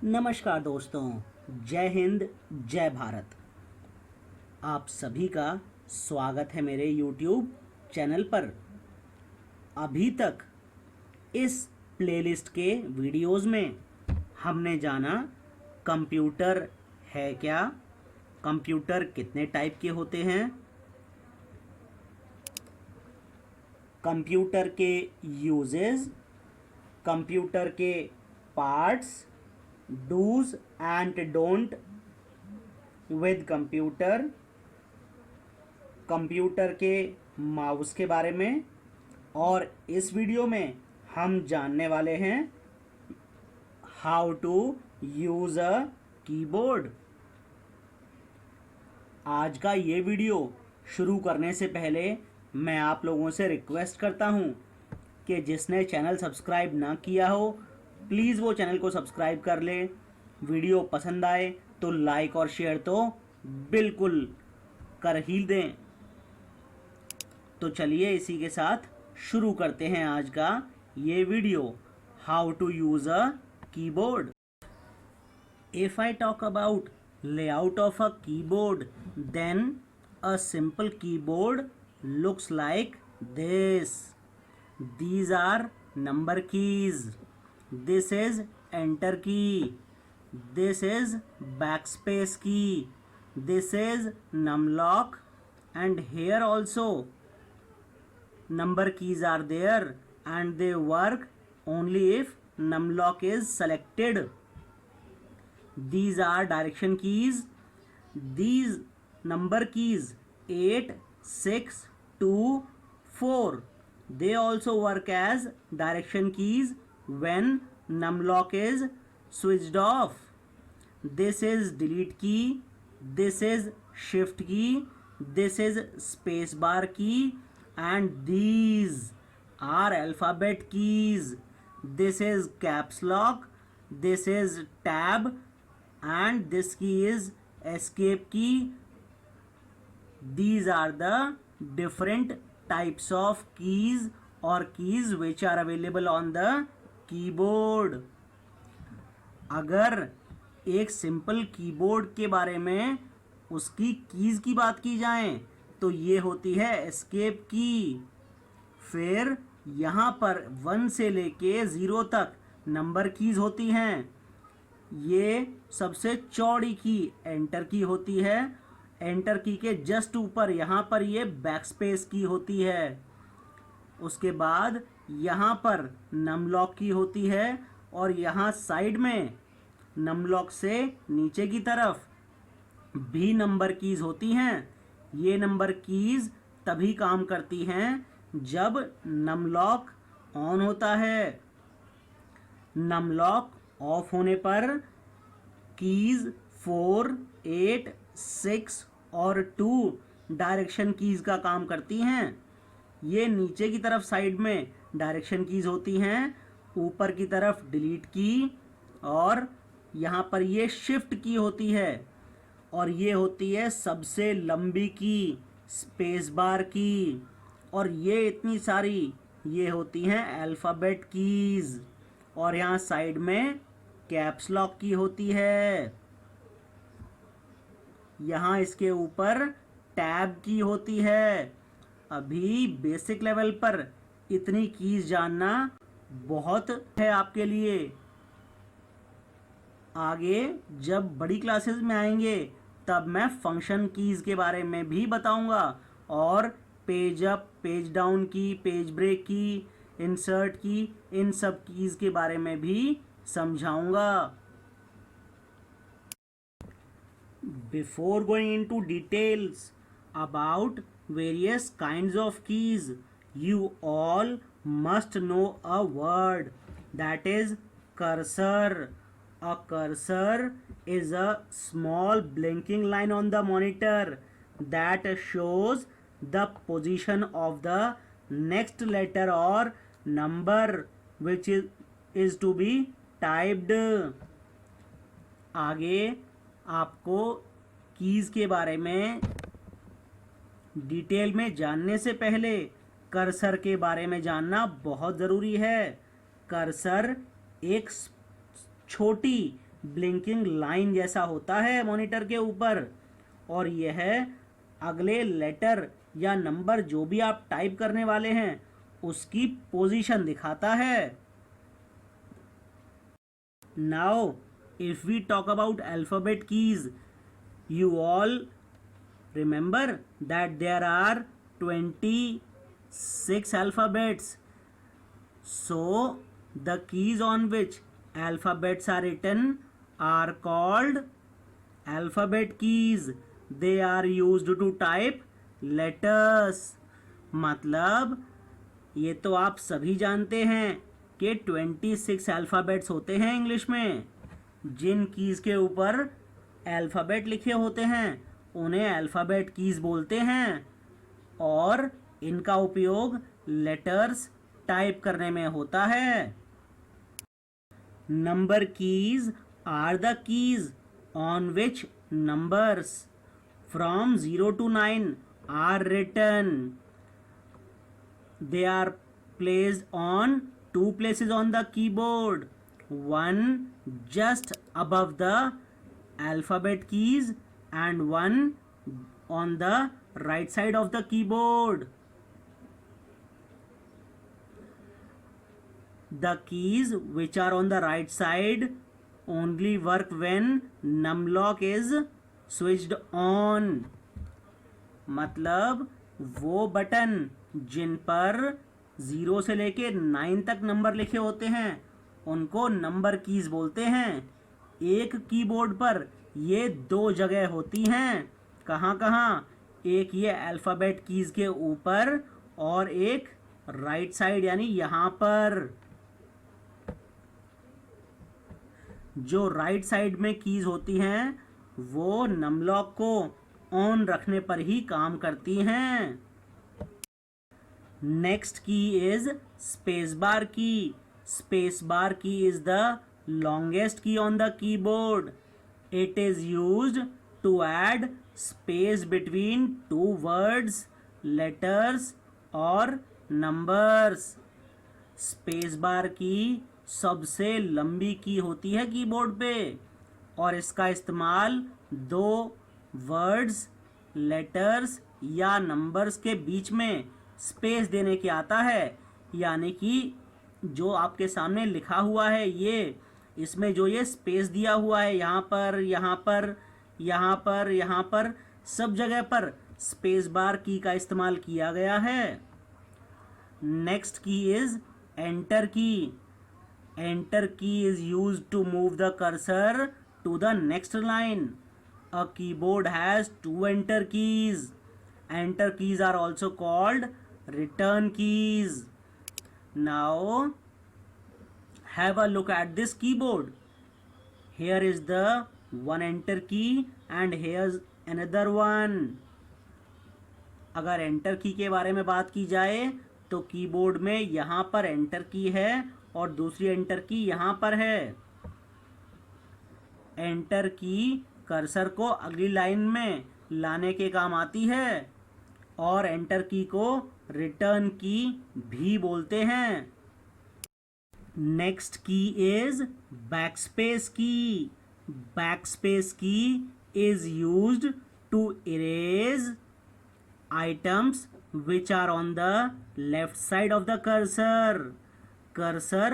नमस्कार दोस्तों, जय हिंद, जय भारत। आप सभी का स्वागत है मेरे YouTube चैनल पर। अभी तक इस प्लेलिस्ट के वीडियोस में हमने जाना कंप्यूटर है क्या, कंप्यूटर कितने टाइप के होते हैं, कंप्यूटर के यूजेस, कंप्यूटर के parts, dos and don't with computer, computer के माउस के बारे में। और इस वीडियो में हम जानने वाले हैं how to use a keyboard. आज का ये वीडियो शुरू करने से पहले मैं आप लोगों से रिक्वेस्ट करता हूँ कि जिसने चैनल सब्सक्राइब ना किया हो प्लीज़ वो चैनल को सब्सक्राइब कर ले। वीडियो पसंद आए तो लाइक और शेयर तो बिल्कुल कर ही दें। तो चलिए इसी के साथ शुरू करते हैं आज का ये video, how to use a keyboard. If I talk about layout of a keyboard, then a simple keyboard looks like this. These are number keys. This is enter key. This is backspace key. This is numlock, and here also number keys are there and they work only if numlock is selected. These are direction keys. These number keys 8, 6, 2, 4. They also work as direction keys when numlock is switched off. This is delete key. This is shift key. This is space bar key. And these are alphabet keys. This is caps lock. This is tab. And this key is escape key. These are the different types of keys or keys which are available on the keyboard. अगर एक simple keyboard के बारे में उसकी keys की बात की जाए तो ये होती है एस्केप की। फिर यहाँ पर 1 से लेके 0 तक नंबर कीज होती हैं। ये सबसे चौड़ी की एंटर की होती है। एंटर की के जस्ट ऊपर यहाँ पर ये बैकस्पेस की होती है। उसके बाद यहाँ पर नमलॉक की होती है और यहाँ साइड में नमलॉक से नीचे की तरफ भी नंबर कीज होती हैं। ये नंबर कीज तभी काम करती हैं जब नमलॉक ऑन होता है। नमलॉक ऑफ होने पर कीज 4, 8, 6 और 2 डायरेक्शन कीज का काम करती हैं। ये नीचे की तरफ साइड में डायरेक्शन कीज होती हैं, ऊपर की तरफ डिलीट की और यहाँ पर ये शिफ्ट की होती है और ये होती है सबसे लंबी की स्पेस बार की। और ये इतनी सारी ये होती हैं अल्फ़ाबेट कीज और यहाँ साइड में कैप्स लॉक की होती है। यहाँ इसके ऊपर टैब की होती है। अभी बेसिक लेवल पर इतनी कीज जानना बहुत है आपके लिए। आगे जब बड़ी क्लासेस में आएंगे तब मैं फंक्शन कीज के बारे में भी बताऊंगा और पेज अप, पेज डाउन की, पेज ब्रेक की, इंसर्ट की, इन सब कीज के बारे में भी समझाऊंगा। Before going into details about various kinds of keys, you all must know a word, that is cursor. A cursor is a small blinking line on the monitor that shows the position of the next letter or number which is to be typed. आगे आपको keys के बारे में detail में जानने से पहले cursor के बारे में जानना बहुत ज़रूरी है। कर्सर एक छोटी ब्लिंकिंग लाइन जैसा होता है मॉनिटर के ऊपर, और यह अगले लेटर या नंबर जो भी आप टाइप करने वाले हैं उसकी पोजीशन दिखाता है। Now if we talk about alphabet keys, you all remember that there are 26 alphabets. So the keys on which alphabets are written are called alphabet keys. They are used to type letters. मतलब ये तो आप सभी जानते हैं कि 26 alphabets होते हैं इंग्लिश में। जिन कीज़ के ऊपर अल्फ़ाबेट लिखे होते हैं उन्हें अल्फ़ाबेट कीज़ बोलते हैं, और इनका उपयोग लेटर्स टाइप करने में होता है। Number keys are the keys on which numbers from 0 to 9 are written. They are placed on two places on the keyboard, one just above the alphabet keys and one on the right side of the keyboard. The keys which are on the right side only work when numlock is switched on. मतलब वो button जिन पर 0 से लेके 9 तक number लिखे होते हैं उनको नंबर कीज बोलते हैं। एक कीबोर्ड पर ये दो जगह होती हैं। कहाँ कहाँ? एक ये अल्फ़ाबेट कीज के ऊपर और एक राइट साइड यानी यहाँ पर। जो राइट साइड में कीज होती हैं वो नमलॉक को ऑन रखने पर ही काम करती हैं। Next key is space bar की। Space bar key is the longest key on the keyboard. It is used to add space between two words, letters और नंबर्स. स्पेस बार की सबसे लंबी की होती है कीबोर्ड पे और इसका इस्तेमाल दो वर्ड्स, लेटर्स या नंबर्स के बीच में स्पेस देने के आता है. यानी कि जो आपके सामने लिखा हुआ है ये, इसमें जो ये स्पेस दिया हुआ है यहाँ पर, यहाँ पर, यहाँ पर, यहाँ पर, सब जगह पर स्पेस बार की का इस्तेमाल किया गया है. Next key is enter key. Enter key is used to move the cursor to the next line. A keyboard has two enter keys. Enter keys are also called return keys. Now have a look at this keyboard. Here is the one enter key and here's another one. अगर enter की के बारे में बात की जाए तो keyboard में यहाँ पर एंटर की है और दूसरी एंटर की यहाँ पर है. एंटर की कर्सर को अगली लाइन में लाने के काम आती है और एंटर की को रिटर्न की भी बोलते हैं. Next key is backspace key. Backspace key is used to erase items which are on the left side of the cursor. Cursor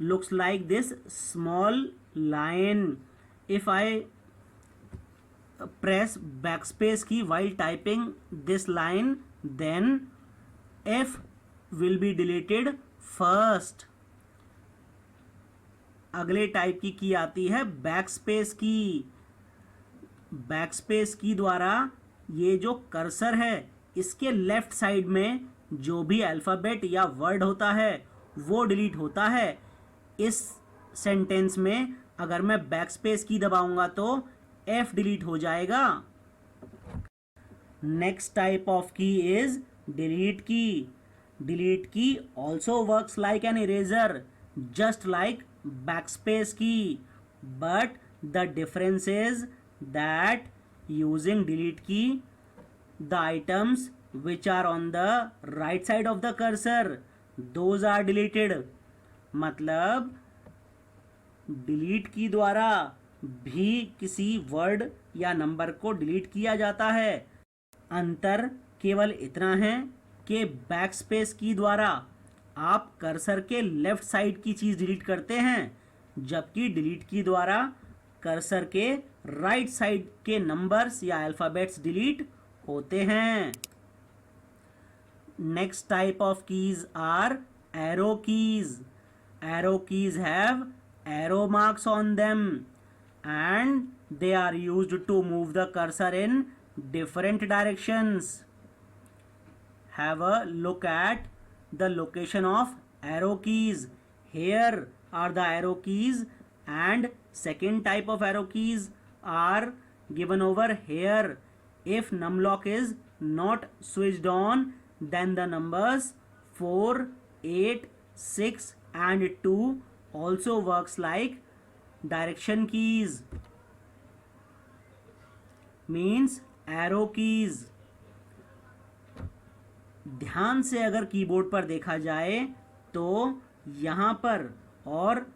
looks like this small line. If I press backspace key while typing this line, then F will be deleted first. अगले type की आती है backspace key. Backspace की द्वारा ये जो cursor है इसके लेफ्ट साइड में जो भी अल्फ़ाबेट या वर्ड होता है वो डिलीट होता है. इस सेंटेंस में अगर मैं बैकस्पेस की दबाऊंगा तो F डिलीट हो जाएगा. Next type of key is delete key. Delete key also works like an eraser just like backspace key, but the difference is that using delete key the items which are on the right side of the cursor those are deleted. मतलब delete की द्वारा भी किसी word या number को delete किया जाता है। अंतर केवल इतना है कि बैकस्पेस की द्वारा आप कर्सर के लेफ्ट साइड की चीज़ डिलीट करते हैं, जबकि डिलीट की द्वारा कर्सर के राइट साइड के नंबर्स या अल्फ़ाबेट्स डिलीट होते हैं। Next type of keys are arrow keys. Arrow keys have arrow marks on them and they are used to move the cursor in different directions. Have a look at the location of arrow keys. Here are the arrow keys and second type of arrow keys are given over here. If numlock is not switched on, then the numbers 4, 8, 6 and 2 also works like direction keys, means arrow keys. ध्यान से अगर keyboard पर देखा जाए तो यहाँ पर और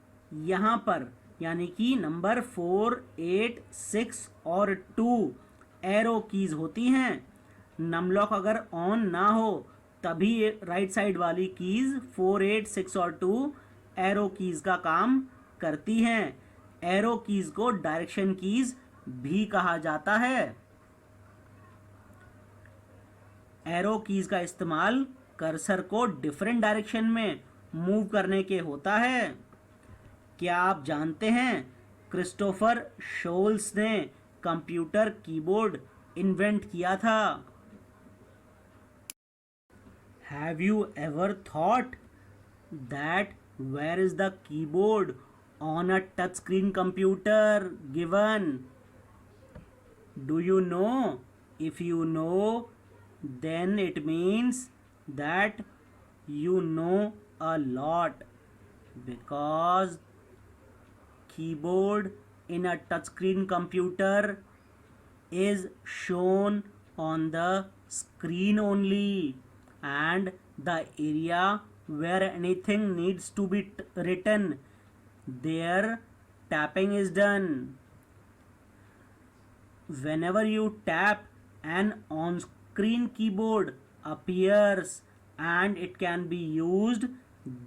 यहाँ पर यानी कि नंबर 4, 8, 6 और 2 एरो कीज होती हैं। नमलॉक अगर ऑन ना हो तभी राइट साइड वाली कीज 4, 8, 6 और 2 एरो कीज का काम करती हैं। एरो कीज को डायरेक्शन कीज भी कहा जाता है। एरो कीज का इस्तेमाल कर्सर को डिफरेंट डायरेक्शन में मूव करने के होता है। क्या आप जानते हैं क्रिस्टोफर शोल्स ने कंप्यूटर कीबोर्ड इन्वेंट किया था? Have you ever thought that where is the keyboard on a touchscreen computer given? Do you know? If you know, then it means that you know a lot, because keyboard in a touchscreen computer is shown on the screen only, and the area where anything needs to be written, there tapping is done. Whenever you tap, an on-screen keyboard appears and it can be used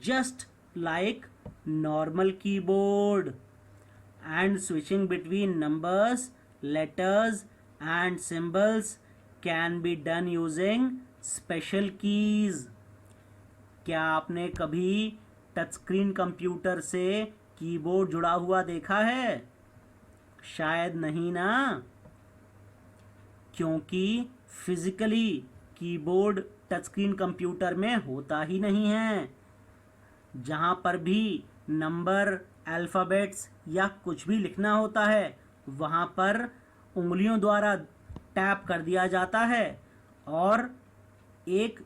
just like normal keyboard, and switching between numbers, letters and symbols can be done using special keys. क्या आपने कभी touch screen computer से keyboard जुड़ा हुआ देखा है? शायद नहीं ना, क्योंकि physically keyboard touch screen computer में होता ही नहीं है। जहाँ पर भी नंबर, अल्फ़ाबेट्स या कुछ भी लिखना होता है वहाँ पर उंगलियों द्वारा टैप कर दिया जाता है और एक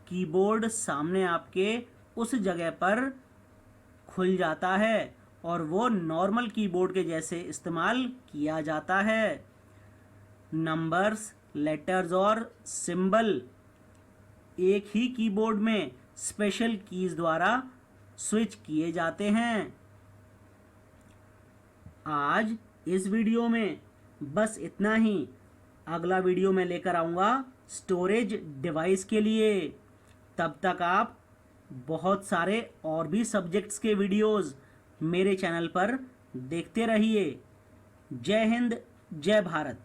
कीबोर्ड सामने आपके उस जगह पर खुल जाता है और वो नॉर्मल कीबोर्ड के जैसे इस्तेमाल किया जाता है। नंबर्स, लेटर्स और सिंबल एक ही कीबोर्ड में स्पेशल कीज द्वारा स्विच किए जाते हैं। आज इस वीडियो में बस इतना ही। अगला वीडियो में लेकर आऊँगा स्टोरेज डिवाइस के लिए। तब तक आप बहुत सारे और भी सब्जेक्ट्स के वीडियोस मेरे चैनल पर देखते रहिए। जय हिंद, जय भारत।